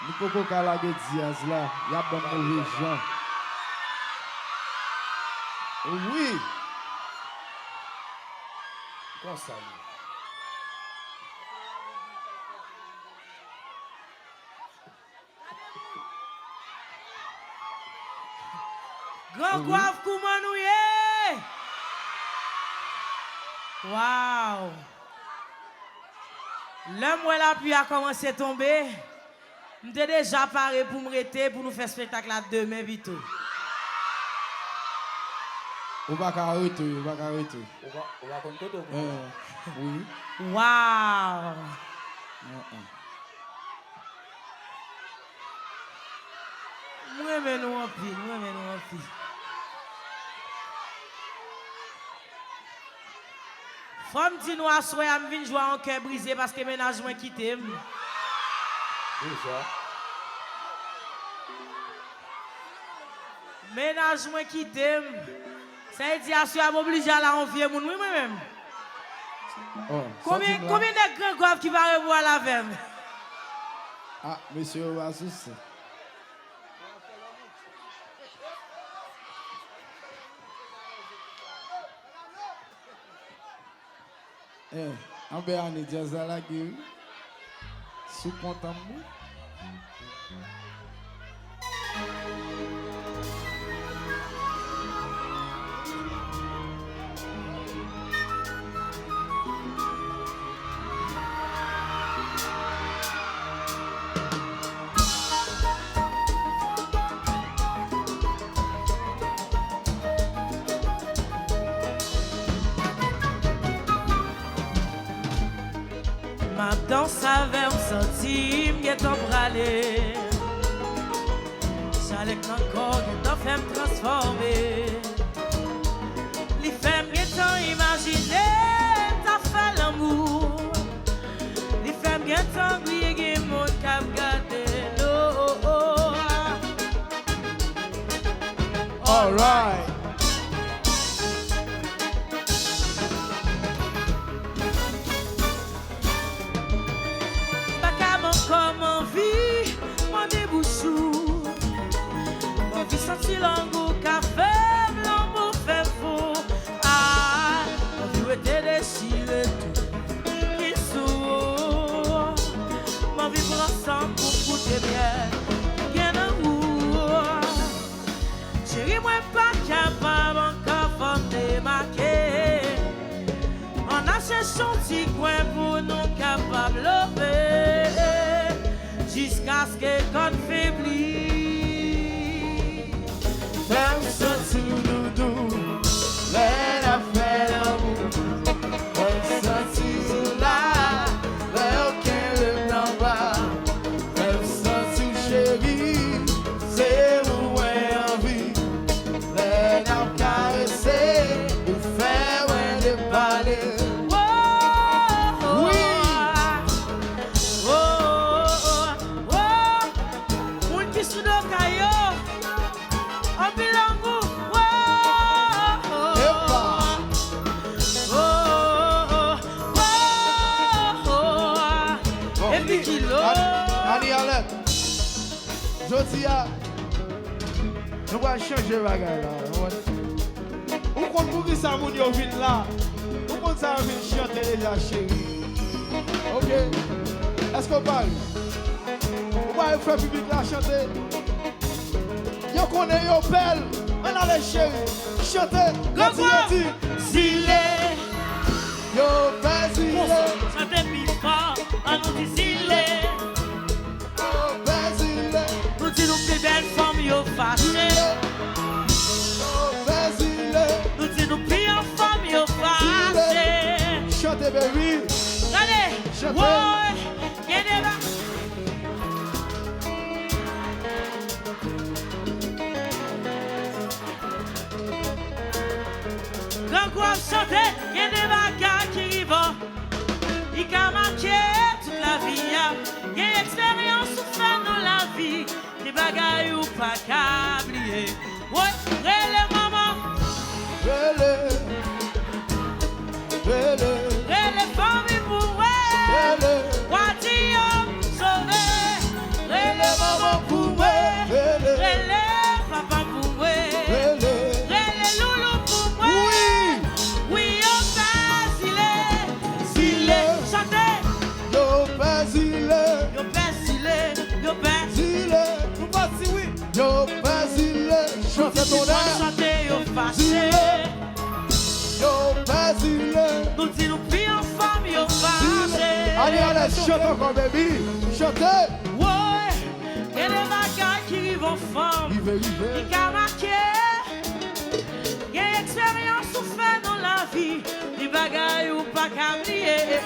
Nous pouvons pas la Diaz là. Il y a bon mauvais gens. Oui. Comment ça? Grand coiffe Koumanouye! Waouh! L'homme où la pluie a commencé à tomber, j'étais déjà paré pour me arrêter pour nous faire spectacle là demain vite. On va arrêter, on va arrêter. On va compter tout. Oui. Waouh! Moi, mais nous en pile, moi, mais nous en pile. Femme dit nous à soir, je viens jouer en cœur brisé parce que ménage moi quitté. Déjà. Ménage moi quitté. Ça veut dire que je suis obligé à la envier mon moi-même. Combien de grands graves qui va revoir la veille? Ah, monsieur Oasis. En Béani, Diaz à la gueule. Sous content. Ma danse avait un centime qui est embralé. J'allais encore dans fait me transformer. Les femmes qui t'ont imaginé, t'as fait l'amour. Les femmes qui t'ont oublié, mon cap gardé l'eau. All right. Comment vie, mon débouchou, mon vie senti l'ango café, l'ango fait faux. Ah, mon vie était déchiré tout, qui sourd. Mon vie pour ensemble pour goûter bien, bien d'amour. Chérie, moi pas capable encore pour me démarquer. On a cherché un petit coin pour nous capables de lever. Jusqu'à ce que qu'on faiblit. Femme sorti doudou, l'air a fait l'amour. Femme sorti là, l'air aucun le n'en va. Femme sorti chérie, c'est où est envie. L'air a caressé, ou faire ouais de parler. Jodia, nous allons changer la bagarre là. Où qu'on pour qui ça moun yo vin là? Où qu'on ça vin chanter déjà chérie? OK. Est-ce qu'on parle? On va faire public là chanter. Yo connaît yo belle. On a les chérie. Chanter. Gati. Zile. Yo belle zile. Chantez plus fort, on nous dit zile. Nous plus belle femme yo fâché. Nous disons nous plus en femme yo fâché. Chantez baby. Allez, ouais, viens là. Quand quoi chanter, viens des bagages qui vont. Il a marqué toute la vie. Il y a expérience ou faire dans la vie. Des bagailles ou pas qu'à oublier. Ouais, relève maman. Relève famille pour ouais. Watillon sauvé. Relève fait ton air. chanter, yo fâché. Yo, vas-y, Nous disons, nous pris en femme, yo fâché. allez, allez, chante encore, baby. Chantez. Ouais, et les bagailles qui vivent en femme. Rive. Il a marqué. Il y a expérience ou fait dans la vie. Les bagailles ou pas qu'à oublier.